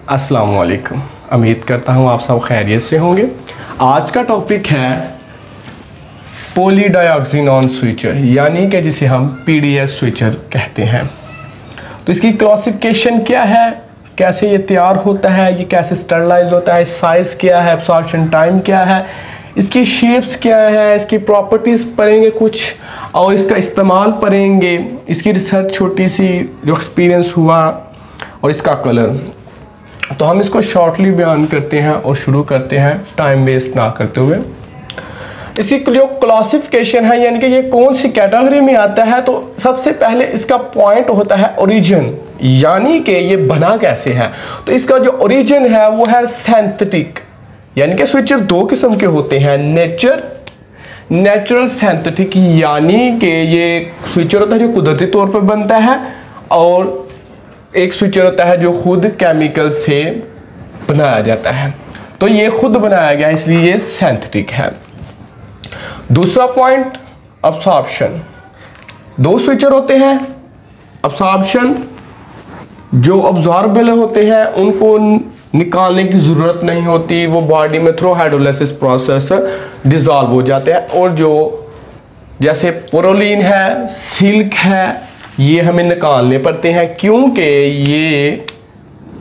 अस्सलाम वालेकुम। उम्मीद करता हूँ आप सब खैरियत से होंगे। आज का टॉपिक है पॉलीडायोक्सिनोन स्विचर, यानी कि जिसे हम पीडीएस स्विचर कहते हैं। तो इसकी क्लासिफिकेशन क्या है, कैसे ये तैयार होता है, ये कैसे स्टरलाइज होता है, साइज़ क्या है, एब्सॉर्प्शन टाइम क्या है, इसकी शेप्स क्या है, इसकी प्रॉपर्टीज़ पढ़ेंगे कुछ और इसका इस्तेमाल पढ़ेंगे, इसकी रिसर्च छोटी सी जो एक्सपीरियंस हुआ और इसका कलर। तो हम इसको शॉर्टली बयान करते हैं और शुरू करते हैं टाइम वेस्ट ना करते हुए। इसकी जो क्लासिफिकेशन है यानी कि ये कौन सी कैटेगरी में आता है, तो सबसे पहले इसका पॉइंट होता है ओरिजिन, यानी कि ये बना कैसे है। तो इसका जो ओरिजिन है वो है सिंथेटिक, यानी कि स्विचर दो किस्म के होते हैं, नेचुरल सिंथेटिक, यानी कि ये स्विचर होता है जो कुदरती तौर पर बनता है, और एक स्विचर होता है जो खुद केमिकल से बनाया जाता है। तो ये खुद बनाया गया इसलिए ये सिंथेटिक है। दूसरा पॉइंट अब्सॉर्प्शन। दो स्विचर होते हैं, अब्सॉर्प्शन जो अब्जॉर्बेबल होते हैं उनको निकालने की ज़रूरत नहीं होती, वो बॉडी में थ्रू हाइड्रोलाइसिस प्रोसेस डिसॉल्व हो जाते हैं, और जो जैसे पोरोलीन है, सिल्क है, ये हमें निकालने पड़ते हैं क्योंकि ये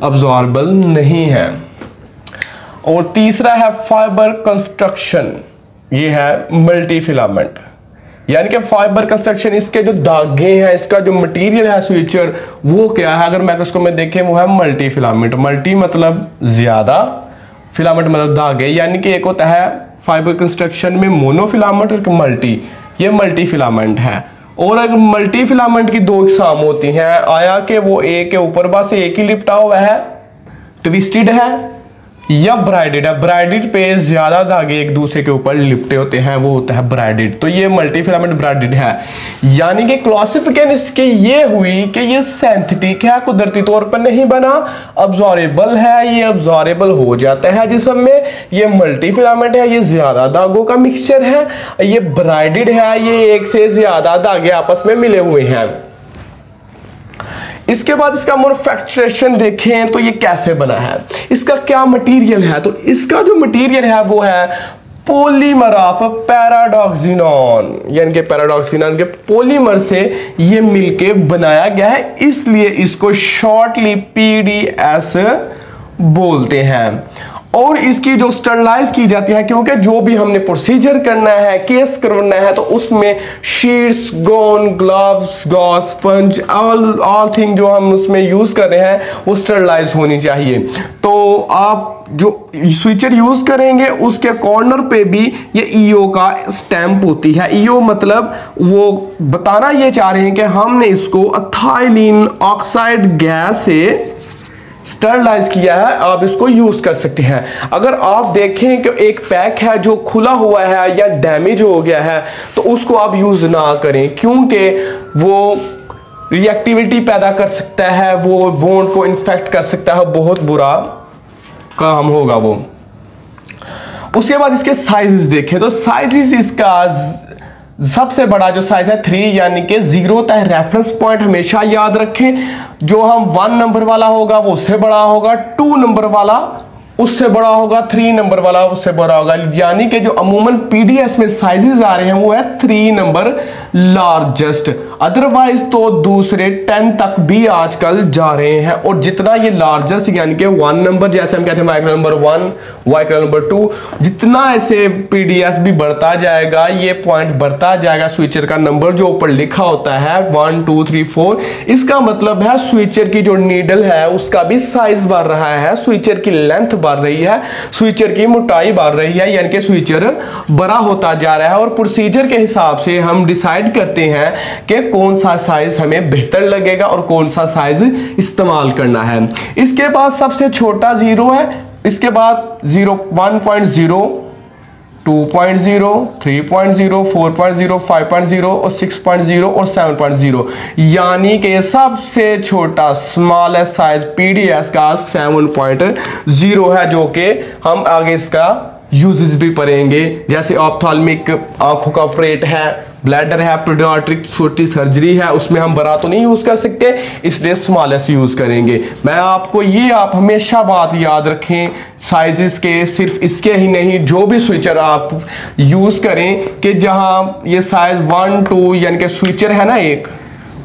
अब्जॉर्बेबल नहीं है। और तीसरा है फाइबर कंस्ट्रक्शन, ये है मल्टी फिलामेंट, यानी कि फाइबर कंस्ट्रक्शन, इसके जो धागे हैं, इसका जो मटेरियल है स्विचर वो क्या है, अगर माइक्रोस्कोप में देखें वो है मल्टी फिलामेंट। मल्टी मतलब ज्यादा, फिलामेंट मतलब धागे, यानी कि एक होता है फाइबर कंस्ट्रक्शन में मोनोफिलामेंट और मल्टी, ये मल्टी फिलामेंट है। और अगर मल्टी फिलामेंट की दो इकसाम होती हैं, आया कि वो एक के ऊपर बस एक ही लिपटा हुआ है, ट्विस्टेड है, या ब्राइडेड है। ब्राइडेड पे ज्यादा धागे एक दूसरे के ऊपर लिपटे होते हैं, वो होता है ब्राइडेड। तो ये मल्टी फिलामेंट ब्राइडेड है, यानी कि क्लासिफिकेशन इसके ये हुई कि ये सिंथेटिक है, कुदरती तौर पर नहीं बना, अब्जॉर्बेबल है, ये अब्जॉर्बेबल हो जाता है जिस्म में। ये मल्टी फिलामेंट है, ये ज्यादा धागों का मिक्सचर है। ये ब्राइडेड है, ये एक से ज्यादा धागे आपस में मिले हुए हैं। इसके बाद इसका मैन्युफैक्चरेशन देखें तो ये कैसे बना है, इसका क्या मटेरियल है। तो इसका जो मटेरियल है वो है पॉलीमर ऑफ पैराडॉक्सिनोन, यानी कि पैराडॉक्सिनोन के पॉलीमर से ये मिलके बनाया गया है, इसलिए इसको शॉर्टली पीडीएस बोलते हैं। और इसकी जो स्टरलाइज की जाती है, क्योंकि जो भी हमने प्रोसीजर करना है, केस करना है, तो उसमें sheets, gone, gloves, Gauss, sponge, all thing जो हम उसमें यूज कर रहे हैं वो स्टरलाइज होनी चाहिए। तो आप जो स्विचर यूज करेंगे उसके कॉर्नर पे भी ये ईओ का स्टैंप होती है। ईओ मतलब वो बताना ये चाह रहे हैं कि हमने इसको इथाइलिन ऑक्साइड गैस से स्टरलाइज किया है, आप इसको यूज कर सकते हैं। अगर आप देखें कि एक पैक है जो खुला हुआ है या डैमेज हो गया है, तो उसको आप यूज ना करें, क्योंकि वो रिएक्टिविटी पैदा कर सकता है, वो वोंड को इन्फेक्ट कर सकता है, बहुत बुरा काम होगा वो। उसके बाद इसके साइजेस देखें तो साइजेस इसका सबसे बड़ा जो साइज है 3, यानी कि 0 होता है। रेफरेंस पॉइंट हमेशा याद रखें, जो हम 1 नंबर वाला होगा वो उससे बड़ा होगा, 2 नंबर वाला उससे बड़ा होगा, 3 नंबर वाला उससे बड़ा होगा। यानी कि जो अमूमन पीडीएस में साइजेस आ रहे हैं वो है 3 नंबर लार्जेस्ट, अदरवाइज तो दूसरे 10 तक भी आजकल जा रहे हैं। और जितना ये लार्जेस्ट यानी कि 1 नंबर, जैसे हम कहते हैं माइक्रो नंबर 1, माइक्रो नंबर 2, जितना ऐसे पीडीएस भी बढ़ता जाएगा, ये पॉइंट बढ़ता जाएगा, स्विचर का नंबर जो ऊपर लिखा होता है 1 2 3 4, इसका मतलब है स्विचर की जो नीडल है उसका भी साइज बढ़ रहा है, स्विचर की लेंथ बढ़ रही है, स्विचर की मोटाई बढ़ रही है, यानी कि स्विचर बड़ा होता जा रहा है। और प्रोसीजर के हिसाब से हम डिसाइड करते हैं कि कौन सा साइज हमें बेहतर लगेगा और कौन सा साइज इस्तेमाल करना है। इसके बाद सबसे छोटा 0 है, इसके बाद 1.0, 2.0, 3.0, 4.0, 5.0 और 6.0 और 7.0, यानी कि सबसे छोटा स्मॉलेस्ट साइज पीडीएस का 7.0 है, जो कि हम आगे इसका यूजेस भी पढ़ेंगे। जैसे ऑप्थाल्मिक आंखों का ऑपरेट है, ब्लैडर है, पीडियाट्रिक छोटी सर्जरी है, उसमें हम बड़ा तो नहीं यूज कर सकते, इसलिए स्मॉलेस्ट यूज करेंगे। मैं आपको ये, आप हमेशा बात याद रखें साइजेस के, सिर्फ इसके ही नहीं, जो भी स्विचर आप यूज करें कि जहां ये साइज 1 2 यानी कि स्विचर है ना एक,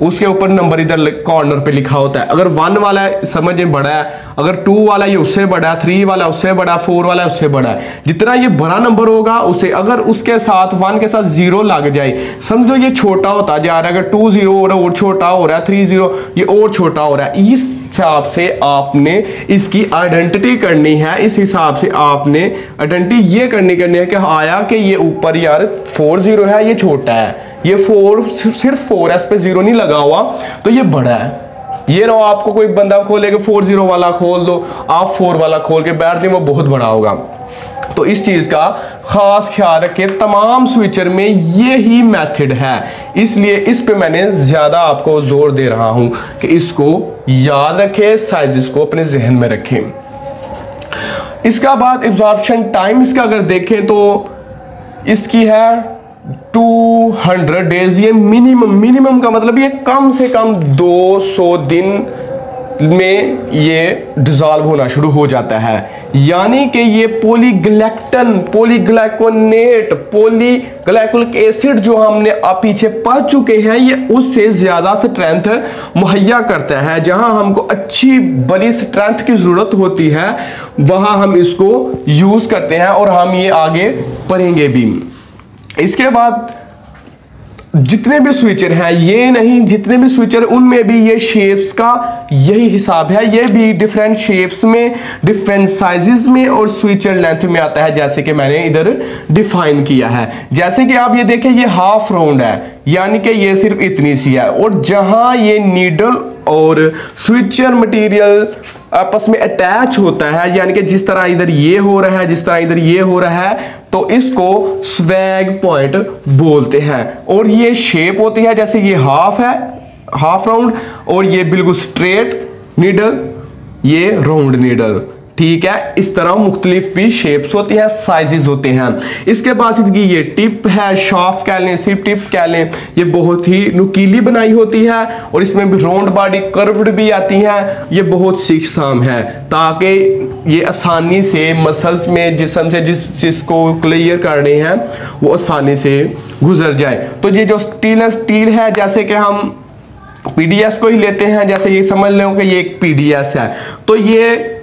उसके ऊपर नंबर इधर कॉर्नर पे लिखा होता है। अगर 1 वाला है समझ में बड़ा है, अगर 2 वाला ये उससे बड़ा है, 3 वाला उससे बड़ा, 4 वाला उससे बड़ा है। जितना ये बड़ा नंबर होगा उसे, अगर उसके साथ 1 के साथ 0 लग जाए, समझो ये छोटा होता जा रहा है। अगर 2 0 हो रहा है और छोटा हो रहा है, 3 0 ये और छोटा हो रहा है। इस हिसाब से आपने इसकी आइडेंटिटी करनी है। इस हिसाब से आपने आइडेंटिटी ये करनी है कि आया कि ये ऊपर यार 4 0 है, ये छोटा है, ये 4 सिर्फ 4 है, इस पे 0 नहीं लगा हुआ तो ये बड़ा है। ये ना आपको कोई बंदा खोले कि 4 0 वाला खोल दो, आप 4 वाला खोल के बैठ दें, वो बहुत बड़ा होगा। तो इस चीज का खास ख्याल रखें। तमाम स्विचर में ये ही मेथड है, इसलिए इस पे मैंने ज्यादा आपको जोर दे रहा हूं कि इसको याद रखें, साइजेस को अपने जहन में रखें। इसका बाद एब्जॉर्प्शन टाइम इसका अगर देखें तो इसकी है 200 डेज। ये मिनिमम का मतलब ये कम से कम 200 दिन में ये डिसॉल्व होना शुरू हो जाता है। यानी कि ये पॉलीग्लाइकन, पॉलीग्लाइकोनेट, पॉलीग्लाइकोलिक एसिड जो हमने पीछे पढ़ चुके हैं, ये उससे ज्यादा स्ट्रेंथ मुहैया करता है। जहां हमको अच्छी बड़ी स्ट्रेंथ की जरूरत होती है वहां हम इसको यूज करते हैं और हम ये आगे पढ़ेंगे भी। इसके बाद जितने भी स्विचर हैं, ये नहीं जितने भी स्विचर, उनमें भी ये शेप्स का यही हिसाब है। ये भी डिफरेंट शेप्स में, डिफरेंट साइजेस में और स्विचर लेंथ में आता है, जैसे कि मैंने इधर डिफाइन किया है। जैसे कि आप ये देखें, ये हाफ राउंड है, यानी कि ये सिर्फ इतनी सी है। और जहां ये नीडल और स्विचर मटेरियल आपस में अटैच होता है, यानी कि जिस तरह इधर ये हो रहा है, जिस तरह इधर ये हो रहा है, तो इसको स्वैग पॉइंट बोलते हैं। और ये शेप होती है, जैसे ये हाफ है, हाफ राउंड, और ये बिल्कुल स्ट्रेट नीडल, ये राउंड नीडल। ठीक है, इस तरह मुख्तलिफ भी शेप्स होती है, साइजेस होते हैं। इसके बाद इसकी ये टिप है, शाफ्ट कह लें, सिर्फ टिप कह लें, ये बहुत ही नुकीली बनाई होती है और इसमें भी राउंड बॉडी कर्व्ड भी आती है। ये बहुत सीखसाम है ताकि ये आसानी से मसल्स में, जिस्म से जिसको क्लियर करने हैं वो आसानी से गुजर जाए। तो ये जो स्टेनलेस स्टील है, जैसे कि हम पीडीएस को ही लेते हैं, जैसे ये समझ लो कि ये एक पीडीएस है, तो ये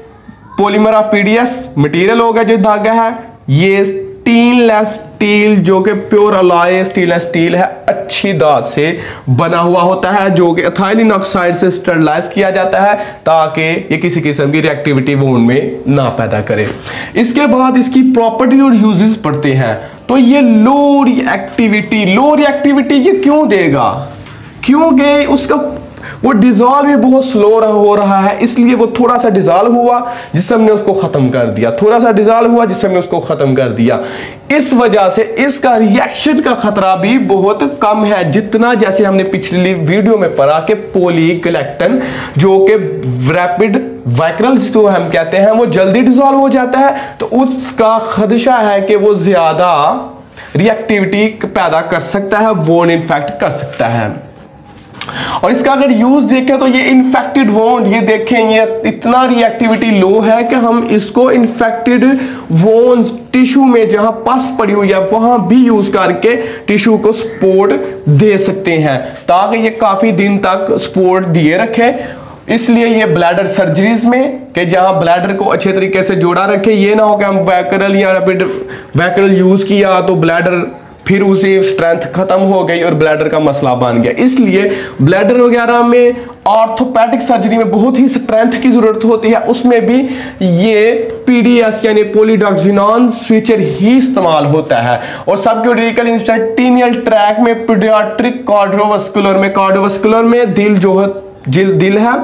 पॉलीमर ऑफ पीडीएस मटेरियल होगा जो धागा है। ये स्टेनलेस स्टील जो कि प्योर अलॉय स्टेनलेस स्टील है, अच्छी धात से बना हुआ होता है, जो कि एथिलीन ऑक्साइड से स्टरलाइज किया जाता है ताकि ये किसी किस्म की रिएक्टिविटी वोन में ना पैदा करे। इसके बाद इसकी प्रॉपर्टी और यूजेस पढ़ते हैं। तो ये लो रिएक्टिविटी ये क्यों देगा? क्योंकि उसका वो डिजॉल्व भी बहुत स्लो हो रहा है, इसलिए वो थोड़ा सा डिजॉल्व हुआ जिसम ने उसको खत्म कर दिया, थोड़ा सा डिजॉल्व हुआ जिसम ने उसको खत्म कर दिया। इस वजह से इसका रिएक्शन का खतरा भी बहुत कम है, जितना जैसे हमने पिछली वीडियो में पढ़ा कि पॉलीग्लाइकन जो कि रैपिड वाइक्रल जो हम कहते हैं वो जल्दी डिजॉल्व हो जाता है, तो उसका खदशा है कि वो ज्यादा रिएक्टिविटी पैदा कर सकता है, वोन इन्फेक्ट कर सकता है। और इसका अगर यूज देखें तो ये इन्फेक्टेड वोंड, ये देखें ये इतना रिएक्टिविटी लो है कि हम इसको इन्फेक्टेड वोन्स टिश्यू में जहां पस पड़ी हुई है वहां भी यूज करके टिश्यू को सपोर्ट दे सकते हैं ताकि ये काफी दिन तक सपोर्ट दिए रखे। इसलिए ये ब्लैडर सर्जरीज में कि जहां ब्लैडर को अच्छे तरीके से जोड़ा रखे, ये ना हो कि हम वैकरल या रैपिड वैकरल यूज किया तो ब्लैडर फिर उसी स्ट्रेंथ खत्म हो गई और ब्लैडर का मसला बन गया। इसलिए ब्लैडर वगैरह में ऑर्थोपेडिक सर्जरी में बहुत ही स्ट्रेंथ की जरूरत होती है, उसमें भी ये पीडीएस यानी पॉलीडॉक्सिनॉन स्विचर ही इस्तेमाल होता है। और सबक्यूटिकल इंस्टेंटेनियल ट्रैक में पीडियाट्रिक कार्डियोवास्कुलर में दिल है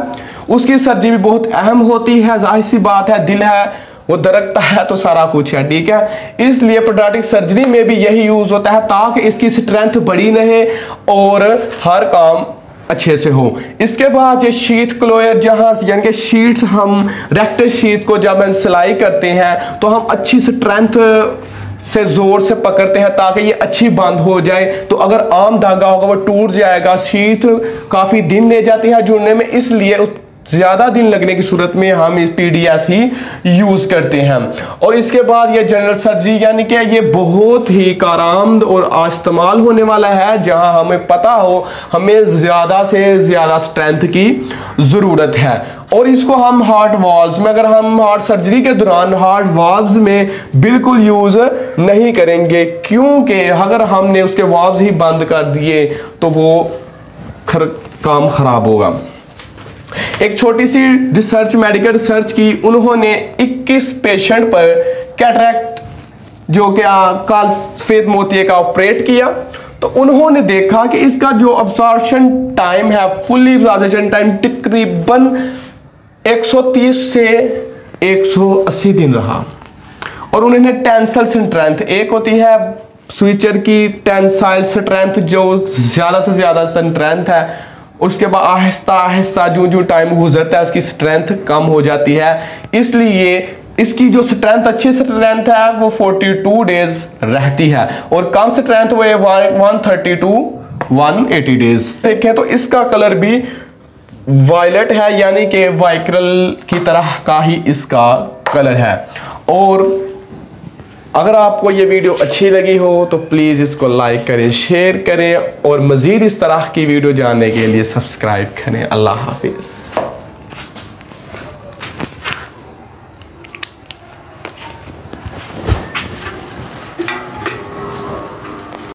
उसकी सर्जरी भी बहुत अहम होती है। जाहिर सी बात है, दिल है वो दरकता है तो सारा कुछ है, ठीक है। इसलिए पीडियाट्रिक सर्जरी में भी यही यूज होता है ताकि इसकी स्ट्रेंथ बड़ी रहे और हर काम अच्छे से हो। इसके बाद ये शीथ क्लोयर, जहां यानी कि शीट्स हम रेक्टल शीथ को जब हम सिलाई करते हैं तो हम अच्छी स्ट्रेंथ से जोर से पकड़ते हैं ताकि ये अच्छी बंद हो जाए। तो अगर आम धागा होगा वो टूट जाएगा, शीट काफी दिन ले जाती है जुड़ने में, इसलिए ज्यादा दिन लगने की सूरत में हम इस PDS ही यूज करते हैं। और इसके बाद ये जनरल सर्जरी यानी कि ये बहुत ही कारआमद और इस्तेमाल होने वाला है, जहां हमें पता हो हमें ज्यादा से ज्यादा स्ट्रेंथ की जरूरत है। और इसको हम हार्ट वाल्व्स में, अगर हम हार्ट सर्जरी के दौरान हार्ट वाल्व्स में बिल्कुल यूज नहीं करेंगे, क्योंकि अगर हमने उसके वाल्व्स ही बंद कर दिए तो वो काम खराब होगा। एक छोटी सी रिसर्च, मेडिकल रिसर्च की, उन्होंने 21 पेशेंट पर कैटरैक्ट जो क्या काल सफेद मोतिये का ऑपरेट किया, तो उन्होंने देखा कि इसका जो अब्जॉर्प्शन टाइम है, फुली अब्जॉर्प्शन टाइम तकरीबन 130 से 180 दिन रहा। और उन्होंने टेंसाइल स्ट्रेंथ, एक होती है स्विचर की टेंसाइल स्ट्रेंथ जो ज्यादा से ज्यादा स्ट्रेंथ है, उसके बाद आहिस्ता आहिस्ता जो टाइम गुजरता है उसकी स्ट्रेंथ कम हो जाती है, इसलिए इसकी जो स्ट्रेंथ, अच्छी स्ट्रेंथ है वो 42 डेज रहती है, और कम स्ट्रेंथ वो 130 टू 180 डेज। देखें तो इसका कलर भी वायलेट है, यानी कि वाइक्रल की तरह का ही इसका कलर है। और अगर आपको ये वीडियो अच्छी लगी हो तो प्लीज़ इसको लाइक करें, शेयर करें, और मज़ीद इस तरह की वीडियो जानने के लिए सब्सक्राइब करें। अल्लाह हाफिज़।